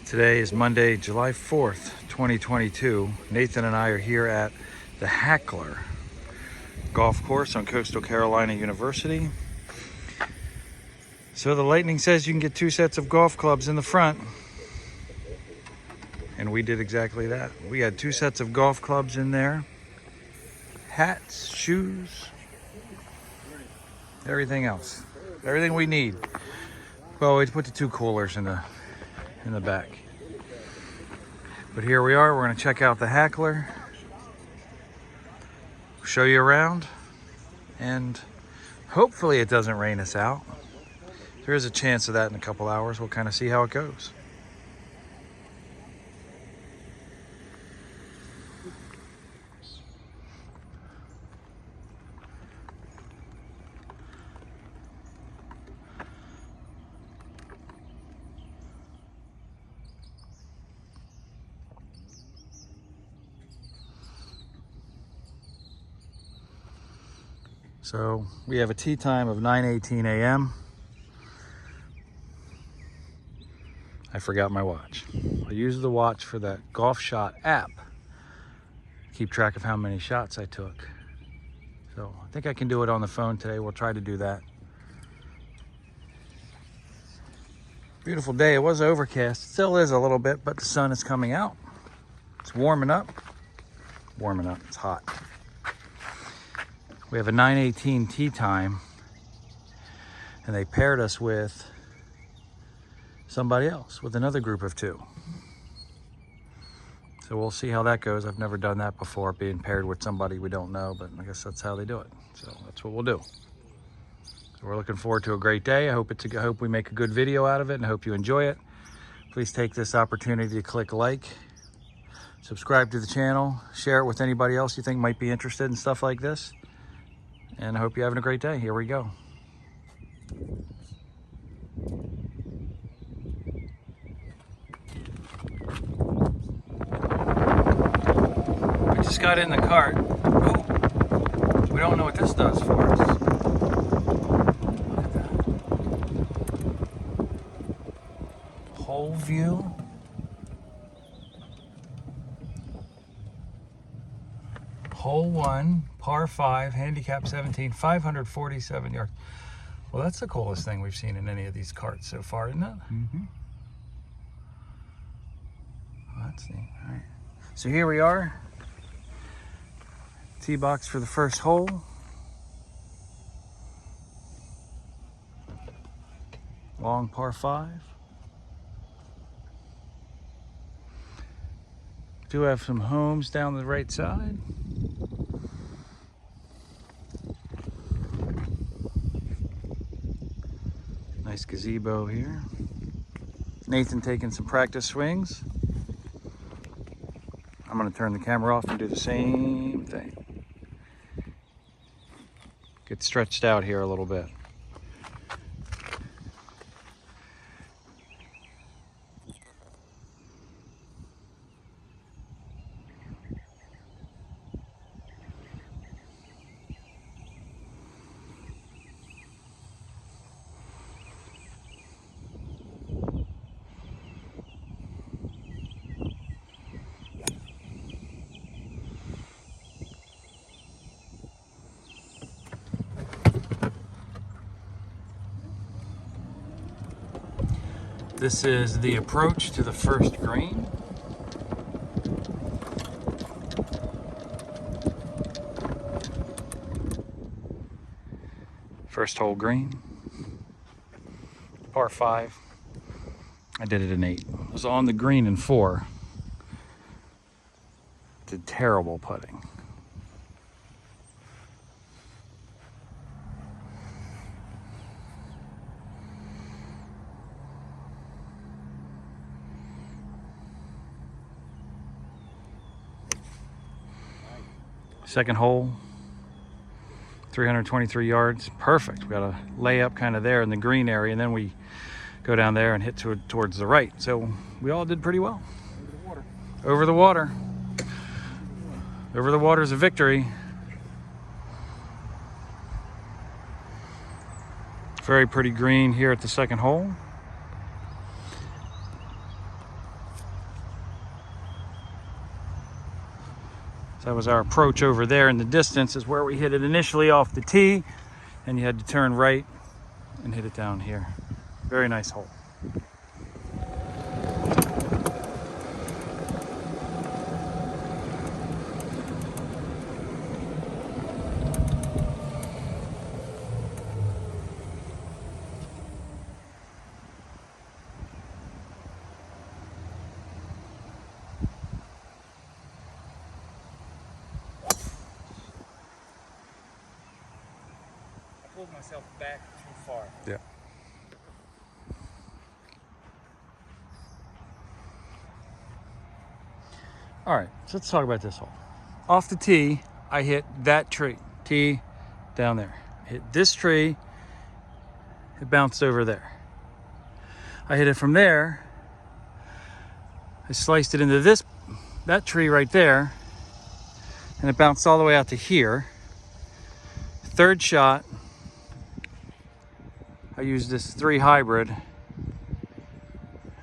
Today is Monday, July 4th, 2022. Nathan and I are here at the Hackler Golf Course on Coastal Carolina University. So the Lightning says you can get 2 sets of golf clubs in the front. And we did exactly that. We had 2 sets of golf clubs in there. Hats, shoes, everything else. Everything we need. Well, we put the 2 coolers in the back. But here we are, we're gonna check out the Hackler, show you around, and hopefully it doesn't rain us out. There is a chance of that in a couple hours. We'll kind of see how it goes. So we have a tee time of 9:18 a.m. I forgot my watch. I use the watch for that Golf Shot app. Keep track of how many shots I took. So I think I can do it on the phone today. We'll try to do that. Beautiful day. It was overcast. It still is a little bit, but the sun is coming out. It's warming up. Warming up. It's hot. We have a 9:18 tee time, and they paired us with somebody else, with another group of 2. So we'll see how that goes. I've never done that before, being paired with somebody we don't know, but I guess that's how they do it. So that's what we'll do. So we're looking forward to a great day. I hope we make a good video out of it, and I hope you enjoy it. Please take this opportunity to click like, subscribe to the channel, share it with anybody else you think might be interested in stuff like this. And I hope you're having a great day. Here we go. We just got in the cart. Ooh, we don't know what this does for us. Look at that. Whole view. Hole 1, par 5, handicap 17, 547 yards. Well, that's the coolest thing we've seen in any of these carts so far, isn't it? Mm-hmm. Well, that's neat. All right. So here we are. Tee box for the first hole. Long par 5. Do have some homes down the right side. Nice gazebo here. Nathan taking some practice swings. I'm going to turn the camera off and do the same thing. Get stretched out here a little bit. This is the approach to the first green. First hole green. Par 5. I did it in 8. I was on the green in 4. Did terrible putting. Second hole, 323 yards, perfect. We got a layup kind of there in the green area, and then we go down there and hit towards the right. So we all did pretty well. Over the water. Over the water is a victory. Very pretty green here at the second hole. So that was our approach over there in the distance, is where we hit it initially off the tee, and you had to turn right and hit it down here. Very nice hole. I pulled myself back too far. Yeah. All right, so let's talk about this hole. Off the tee, I hit that tree. Tee down there. Hit this tree, it bounced over there. I hit it from there. I sliced it into that tree right there, and it bounced all the way out to here. Third shot, I used this 3 hybrid.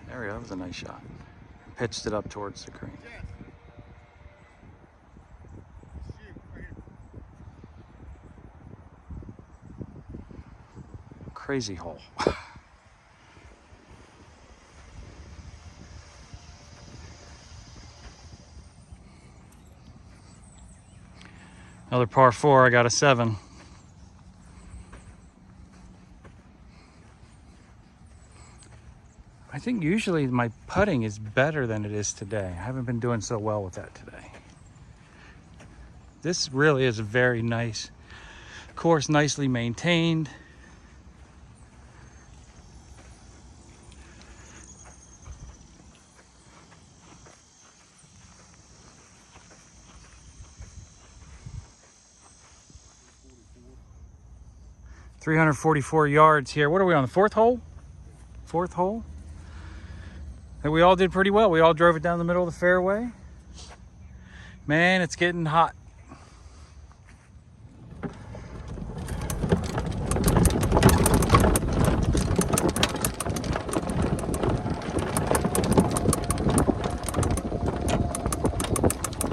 There we go, that was a nice shot. Pitched it up towards the green. Crazy hole. Another par 4, I got a 7. I think usually my putting is better than it is today. I haven't been doing so well with that today. This really is a very nice course, nicely maintained. .344 yards here. What are we on, the 4th hole? 4th hole? And we all did pretty well. We all drove it down the middle of the fairway. Man, it's getting hot.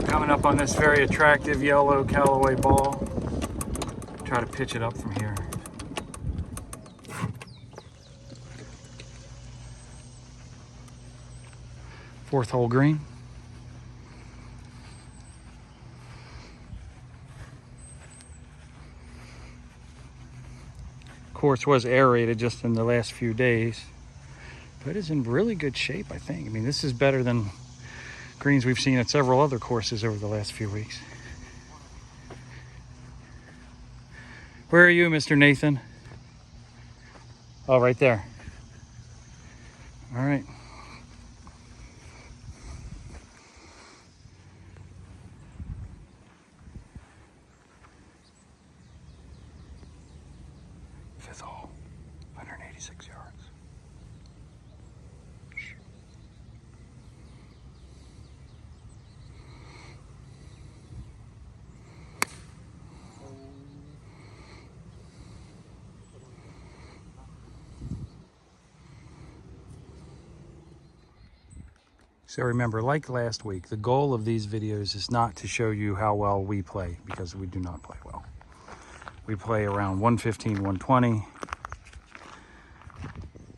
Coming up on this very attractive yellow Callaway ball. Try to pitch it up from here. Fourth hole green. Course was aerated just in the last few days, but it's in really good shape, I think. I mean, this is better than greens we've seen at several other courses over the last few weeks. Where are you, Mr. Nathan? Oh, right there. All right. Fifth hole, 186 yards. So remember, like last week, the goal of these videos is not to show you how well we play, because we do not play well. We play around 115, 120.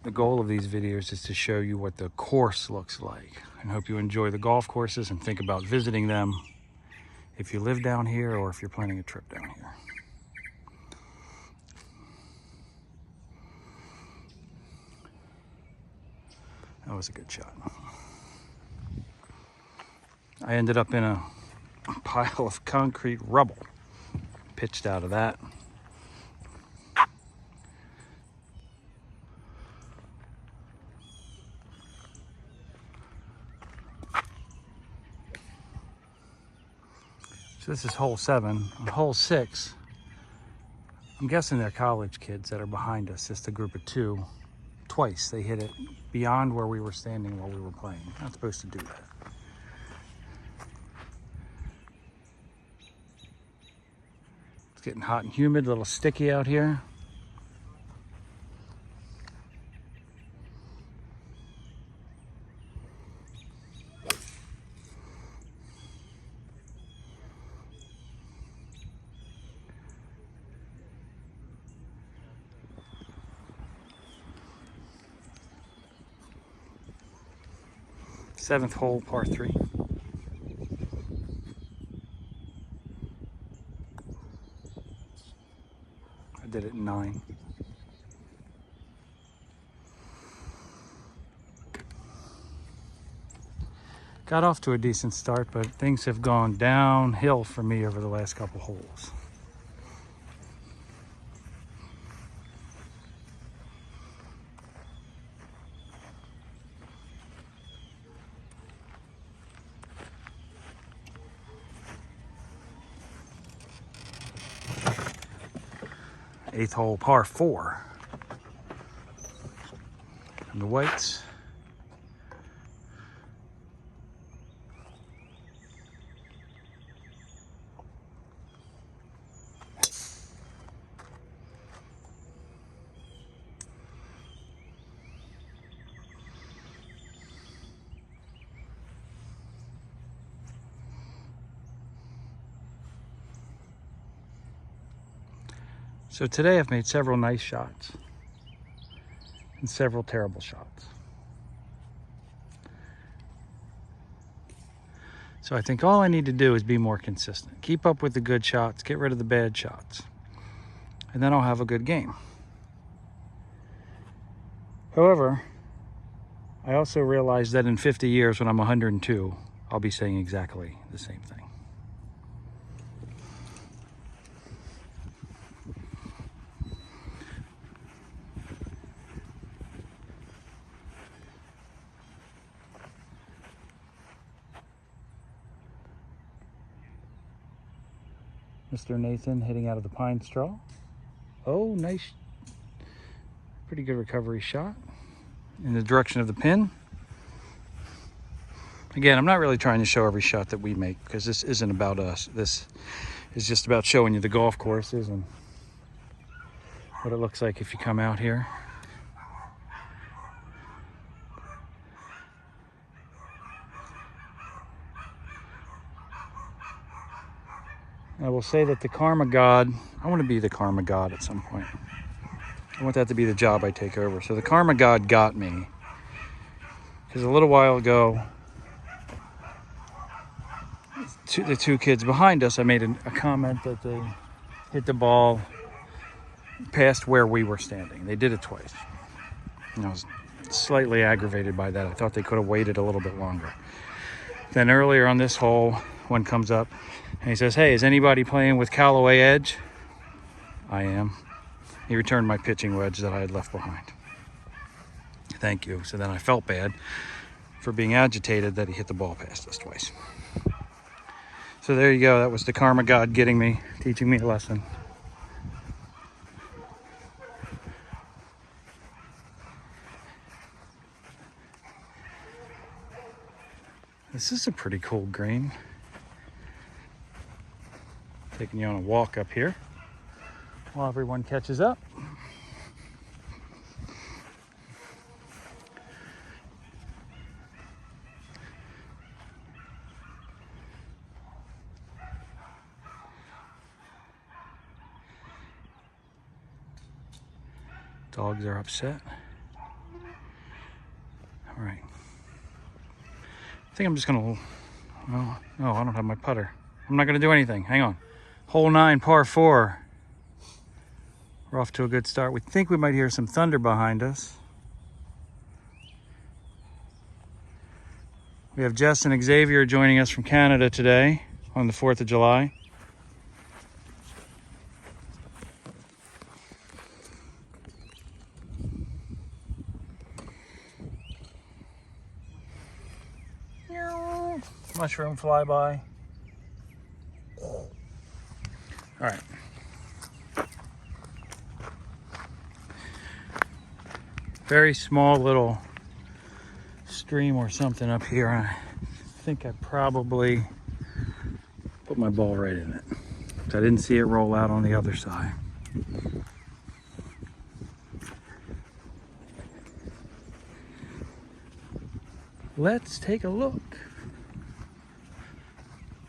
The goal of these videos is to show you what the course looks like, and hope you enjoy the golf courses and think about visiting them if you live down here or if you're planning a trip down here. That was a good shot. I ended up in a pile of concrete rubble. Pitched out of that. So this is hole 7. On hole 6, I'm guessing they're college kids that are behind us, just a group of 2. Twice they hit it beyond where we were standing while we were playing. Not supposed to do that. It's getting hot and humid, a little sticky out here. 7th hole, par 3. I did it in 9. Got off to a decent start, but things have gone downhill for me over the last couple holes. Eighth hole, par 4. And the whites. So today I've made several nice shots and several terrible shots. So I think all I need to do is be more consistent. Keep up with the good shots, get rid of the bad shots, and then I'll have a good game. However, I also realize that in 50 years when I'm 102, I'll be saying exactly the same thing. Mr. Nathan hitting out of the pine straw. Oh, nice. Pretty good recovery shot in the direction of the pin. Again, I'm not really trying to show every shot that we make because this isn't about us. This is just about showing you the golf courses and what it looks like if you come out here. I will say that the karma god, I want to be the karma god at some point. I want that to be the job I take over. So the karma god got me because a little while ago, the two kids behind us, I made a comment that they hit the ball past where we were standing. They did it twice. And I was slightly aggravated by that. I thought they could have waited a little bit longer. Then earlier on this hole, one comes up and he says, "Hey, is anybody playing with Callaway Edge?" I am. He returned my pitching wedge that I had left behind. Thank you. So then I felt bad for being agitated that he hit the ball past us twice. So there you go. That was the karma god getting me, teaching me a lesson. This is a pretty cool green. Taking you on a walk up here while everyone catches up. Dogs are upset. All right. I think I'm just gonna, oh, no, I don't have my putter. I'm not gonna do anything, hang on. Hole 9, par 4. We're off to a good start. We think we might hear some thunder behind us. We have Jess and Xavier joining us from Canada today on the 4th of July. Mushroom flyby. All right. Very small little stream or something up here. I think I probably put my ball right in it. I didn't see it roll out on the other side. Let's take a look.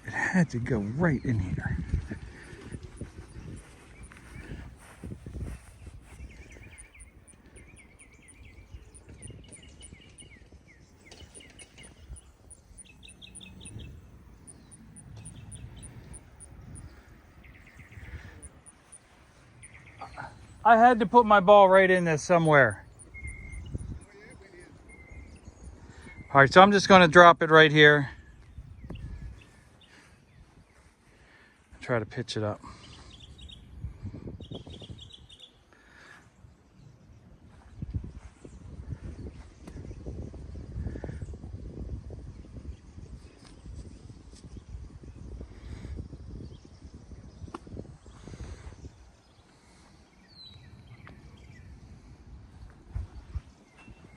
It had to go right in here. I had to put my ball right in this somewhere. All right, so I'm just going to drop it right here. Try to pitch it up.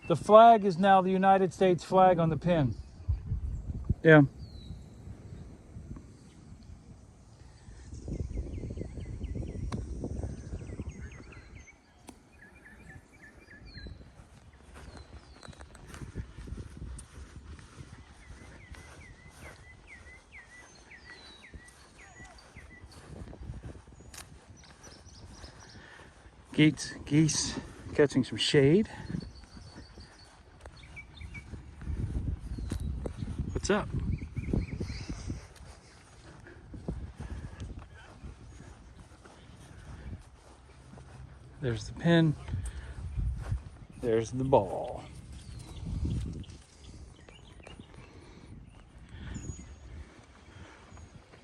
The flag is now the United States flag on the pin. Yeah. Geese catching some shade. What's up? There's the pin. There's the ball.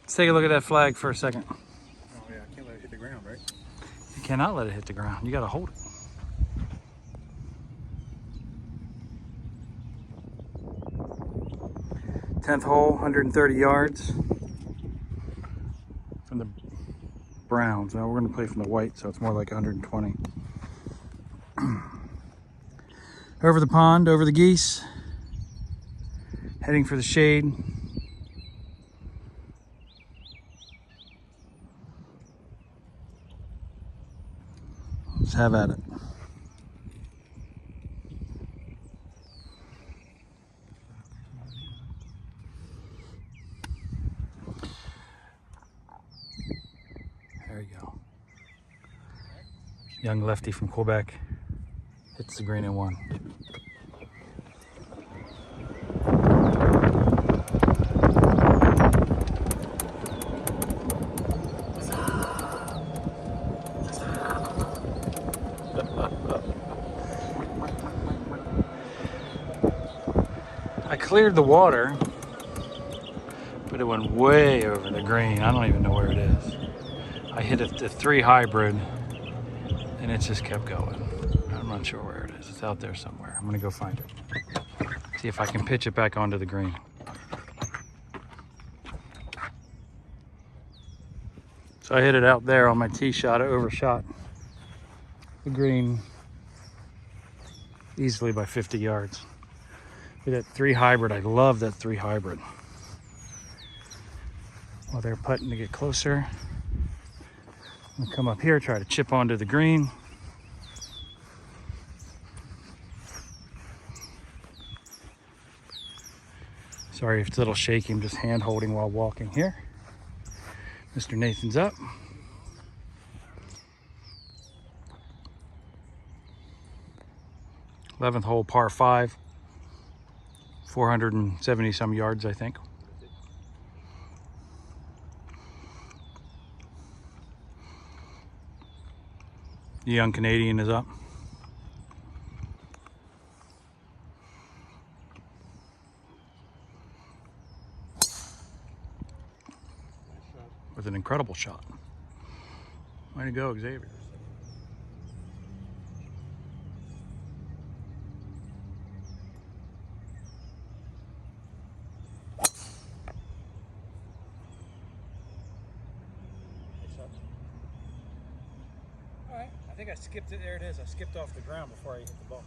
Let's take a look at that flag for a second. Oh yeah, I can't let it hit the ground, right? You cannot let it hit the ground. You got to hold it. Tenth hole, 130 yards from the browns. Now we're going to play from the white, so it's more like 120. Over the pond, over the geese, heading for the shade. Let's have at it. There you go. Young lefty from Quebec hits the green in one. I cleared the water, but it went way over the green. I don't even know where it is. I hit a 3 hybrid and it just kept going. I'm not sure where it is. It's out there somewhere. I'm gonna go find it. See if I can pitch it back onto the green. So I hit it out there on my tee shot. I overshot the green easily by 50 yards. With that 3 hybrid, I love that 3 hybrid. While they're putting to get closer, I'm gonna come up here, try to chip onto the green. Sorry if it's a little shaky, I'm just hand holding while walking here. Mr. Nathan's up. th hole, par 5. 470 some yards, I think. The young Canadian is up. With an incredible shot. Way to go, Xavier. Alright, I think I skipped it. There it is. I skipped off the ground before I hit the ball.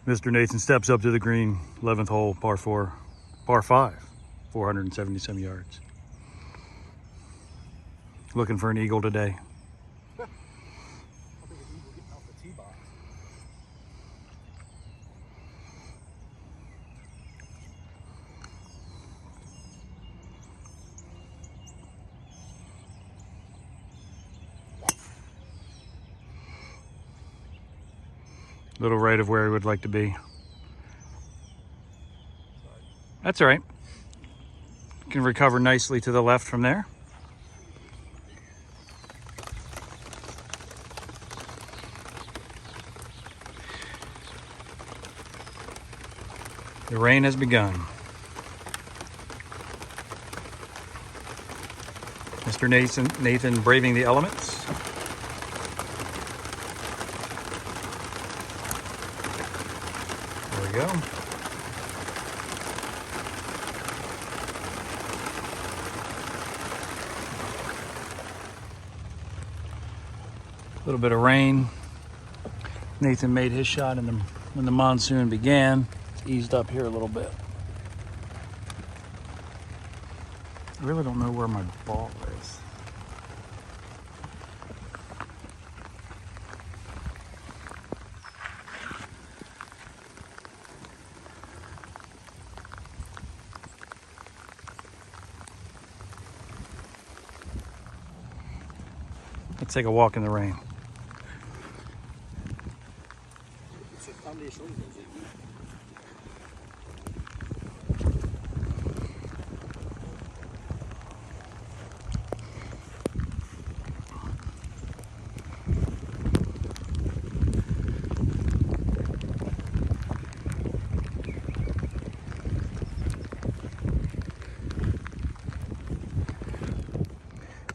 Mr. Nathan steps up to the green, 11th hole, par 4, par 5, 470 some yards. Looking for an eagle today. I think an eagle getting off the tee box. A little right of where he would like to be. That's all right. Can recover nicely to the left from there. The rain has begun. Mr. Nathan braving the elements. There we go. A little bit of rain. Nathan made his shot when the monsoon began. It's eased up here a little bit. I really don't know where my ball is. Let's take a walk in the rain.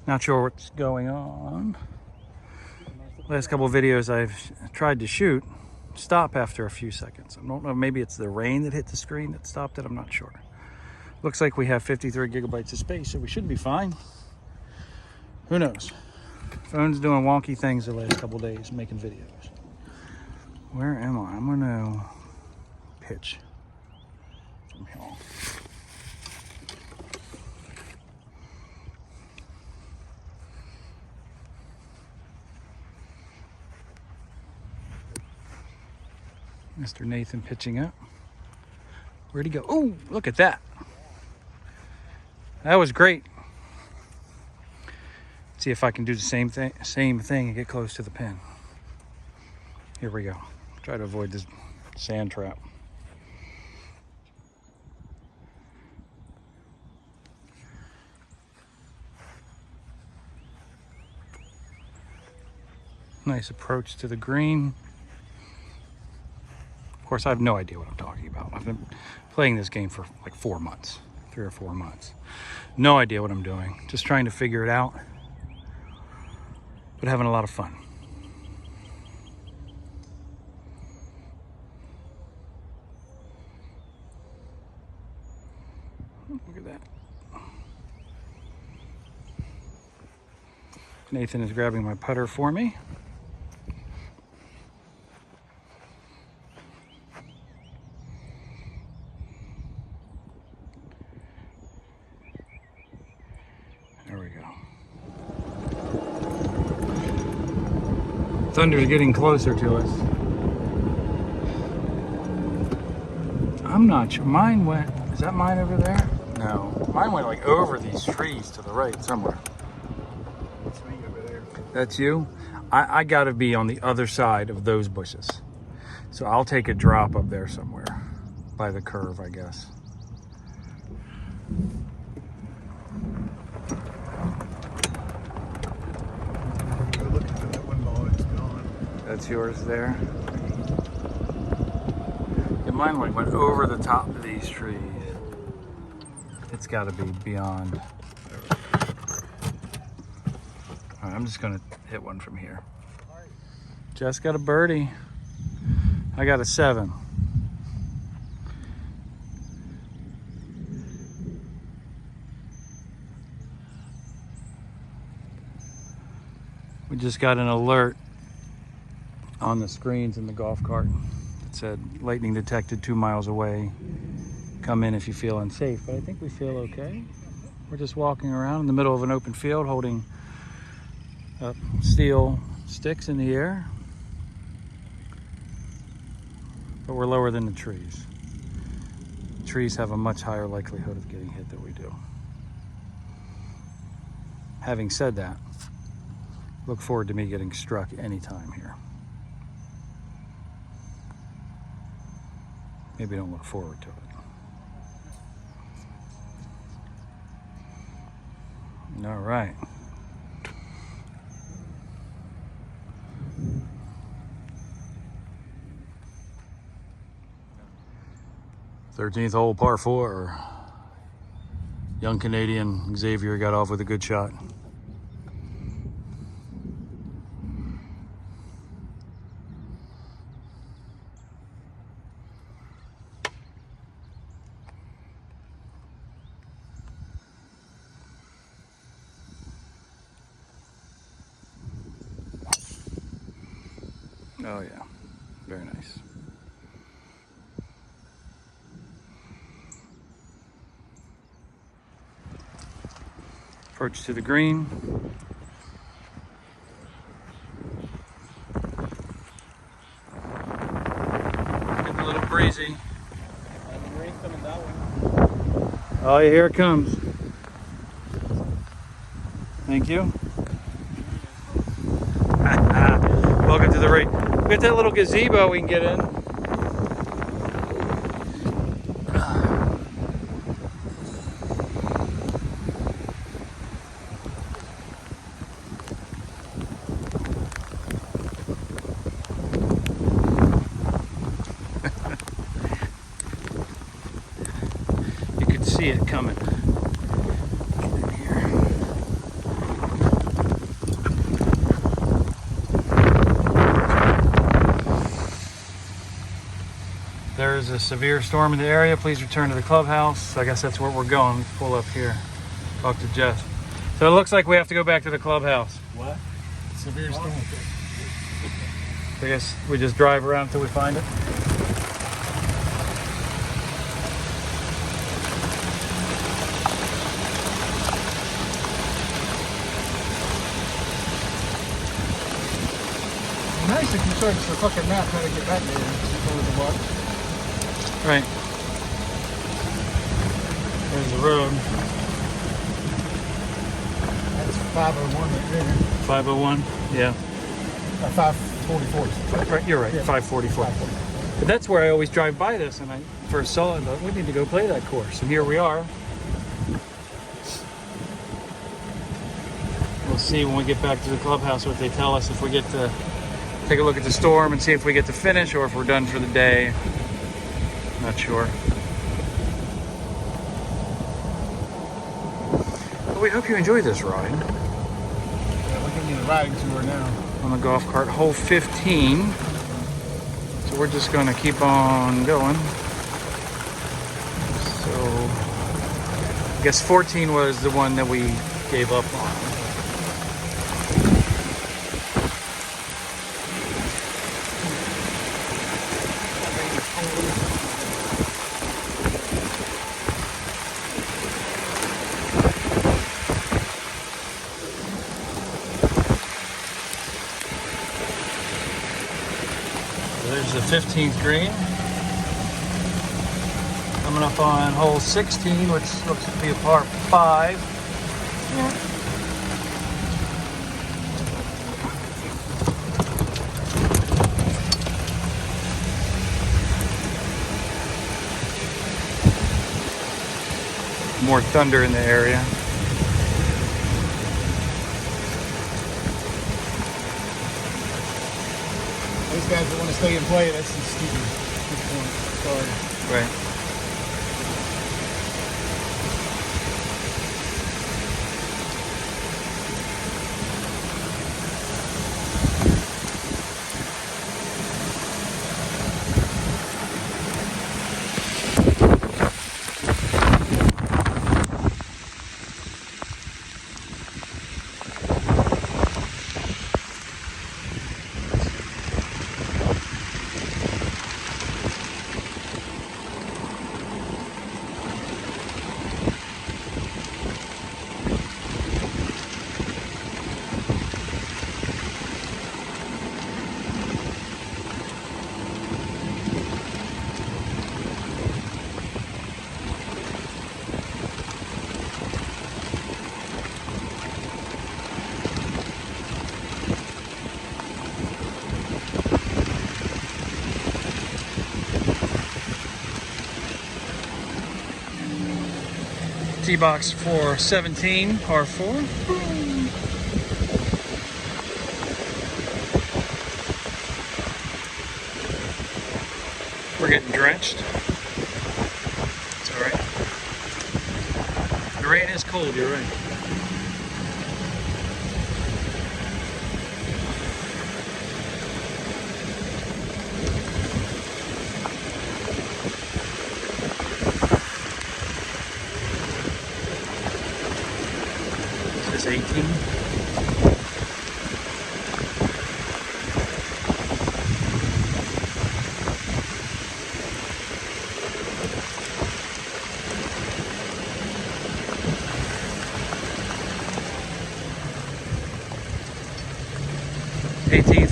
Not sure what's going on. Last couple of videos I've tried to shoot stop after a few seconds. I don't know, maybe it's the rain that hit the screen that stopped it, I'm not sure. Looks like we have 53 gigabytes of space, so we should be fine. Who knows? Phone's doing wonky things the last couple of days, making videos. Where am I? I'm gonna pitch from here. Mr. Nathan pitching up. Where'd he go? Oh, look at that. That was great. See if I can do the same thing and get close to the pin. Here we go. Try to avoid this sand trap. Nice approach to the green. Of course, I have no idea what I'm talking about. I've been playing this game for like 4 months, 3 or 4 months. No idea what I'm doing. Just trying to figure it out, but having a lot of fun. Look at that. Nathan is grabbing my putter for me. There we go. Thunder's getting closer to us. I'm not sure. Mine went, is that mine over there? No. Mine went like over these trees to the right somewhere. That's me over there. That's you? I gotta be on the other side of those bushes. So I'll take a drop up there somewhere by the curve, I guess. Go looking for that one ball, it's gone. That's yours there. Yeah, mine went over the top of these trees. It's got to be beyond. All right, I'm just gonna hit one from here. Jess got a birdie. I got a 7. We just got an alert on the screens in the golf cart. It said lightning detected 2 miles away. Come in if you feel unsafe, but I think we feel okay. We're just walking around in the middle of an open field holding steel sticks in the air, but we're lower than the trees. The trees have a much higher likelihood of getting hit than we do. Having said that, look forward to me getting struck anytime here. Maybe don't look forward to it. All right. 13th hole, par 4. Young Canadian Xavier got off with a good shot. Oh yeah, very nice. Approach to the green. Getting a little breezy. And the rain coming that way. Oh, here it comes. Thank you. Welcome to the race. We got that little gazebo we can get in. You can see it coming. Get in here. There's a severe storm in the area. Please return to the clubhouse. I guess that's where we're going. Let's pull up here. Talk to Jeff. So it looks like we have to go back to the clubhouse. What? Severe storm. I guess we just drive around until we find it. Nice if you search the fucking map how to get back there. Just over the water. Right. There's the road. That's 501 right there. 501. Yeah. 544. Right, you're right. Yeah. 544. 544. But that's where I always drive by this, and I first saw it and thought, we need to go play that course. And here we are. We'll see when we get back to the clubhouse what they tell us, if we get to take a look at the storm and see if we get to finish or if we're done for the day. Not sure. But we hope you enjoy this ride Yeah, we're giving you the riding tour now. on the golf cart. Hole 15. So we're just going to keep on going. So I guess 14 was the one that we gave up on. There's the 15th green. Coming up on hole 16, which looks to be a par 5. Yeah. More thunder in the area. Those guys that want to stay and play, that's just stupid at this point. Sorry. Right. Tee box for 17, par 4. We're getting drenched. It's all right. The rain is cold, you're right. Is this 18?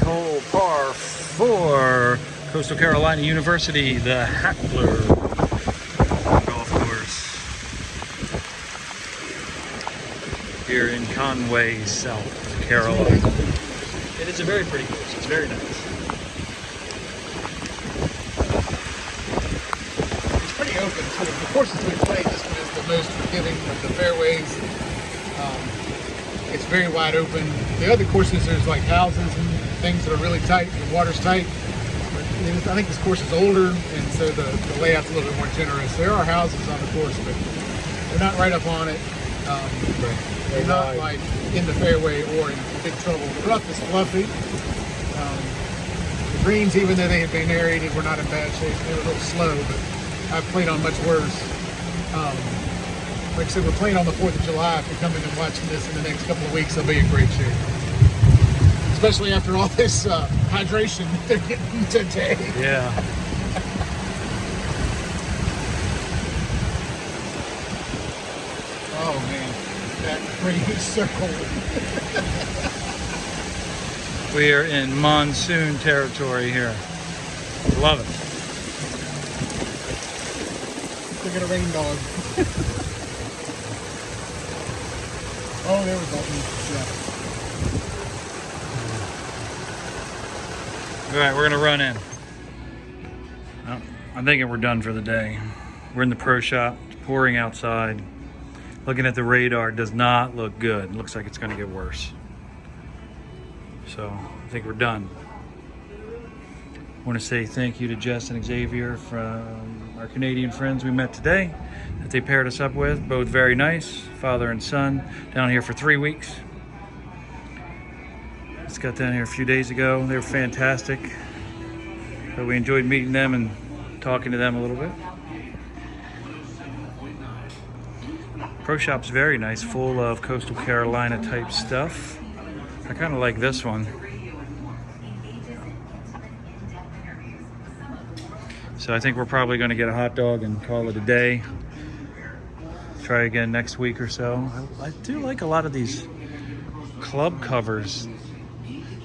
Hole, par 4, Coastal Carolina University, the Hackler Golf Course here in Conway, South Carolina. It is a very pretty course. It's very nice. It's pretty open. So the courses we played, this one is the most forgiving of the fairways. It's very wide open. The other courses, there's like houses and things that are really tight. The water's tight. But I think this course is older, and so the layout's a little bit more generous. There are houses on the course, but they're not right up on it. They're not like in the fairway or in big trouble. The rough is fluffy. The greens, even though they had been aerated, were not in bad shape. They were a little slow, but I've played on much worse. Like I said, we're playing on the 4th of July. If you're coming and watching this in the next couple of weeks, they'll be in great shape. Especially after all this hydration they're getting today. Yeah. Oh man, that crazy circle. We are in monsoon territory here. Love it. Look at a rain dog. Oh, there was that one. Yeah. All right, we're gonna run in. Well, I'm thinking we're done for the day. We're in the pro shop, it's pouring outside. Looking at the radar, does not look good. It looks like it's gonna get worse. So I think we're done. I want to say thank you to Jess and Xavier from our Canadian friends we met today that they paired us up with. Both very nice, father and son, down here for 3 weeks. Just got down here a few days ago. They were fantastic. But we enjoyed meeting them and talking to them a little bit. Pro shop's very nice, full of Coastal Carolina type stuff. I kind of like this one. So I think we're probably going to get a hot dog and call it a day. Try again next week or so. I do like a lot of these club covers,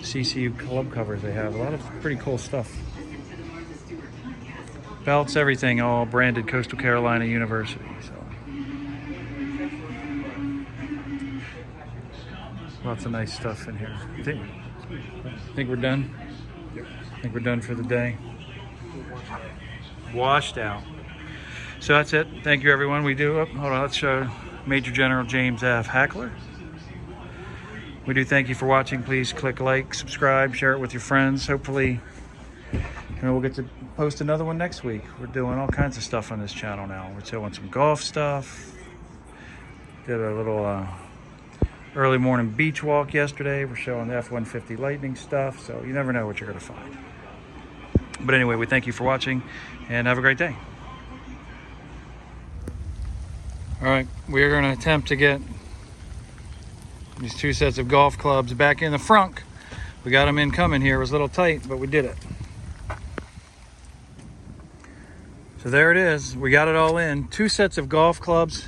CCU club covers they have. A lot of pretty cool stuff. Belts, everything, all branded Coastal Carolina University. So lots of nice stuff in here. I think we're done. I think we're done for the day. Washed out. So that's it. Thank you, everyone. We do. Hold on. Let's show Major General James F. Hackler. We do thank you for watching. Please click like, subscribe, share it with your friends. Hopefully, we'll get to post another one next week. We're doing all kinds of stuff on this channel now. We're doing some golf stuff. Did a little early morning beach walk yesterday. We're showing the F-150 Lightning stuff. So you never know what you're going to find. But anyway, we thank you for watching and have a great day. All right, we're going to attempt to get these 2 sets of golf clubs back in the frunk. We got them in coming here. It was a little tight, but we did it. So there it is. We got it all in. 2 sets of golf clubs.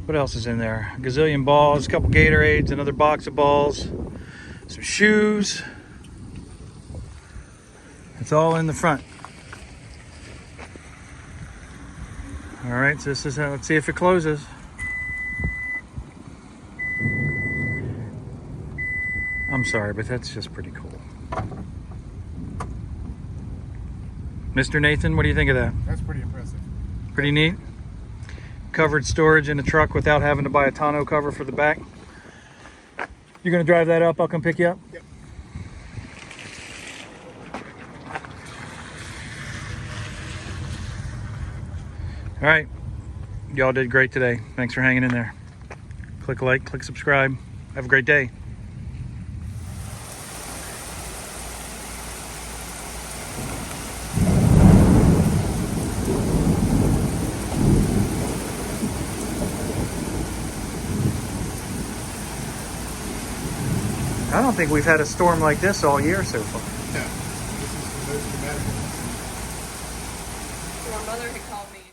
What else is in there? A gazillion balls, a couple Gatorades, another box of balls, some shoes. It's all in the front. All right, so this is how, let's see if it closes. I'm sorry, but that's just pretty cool. Mr. Nathan, what do you think of that? That's pretty impressive. Pretty neat. Covered storage in the truck without having to buy a tonneau cover for the back. You're gonna drive that up, I'll come pick you up? Yep. All right. Y'all did great today. Thanks for hanging in there. Click like, click subscribe. Have a great day. I don't think we've had a storm like this all year so far. Yeah, this is the most dramatic one. So my mother had called me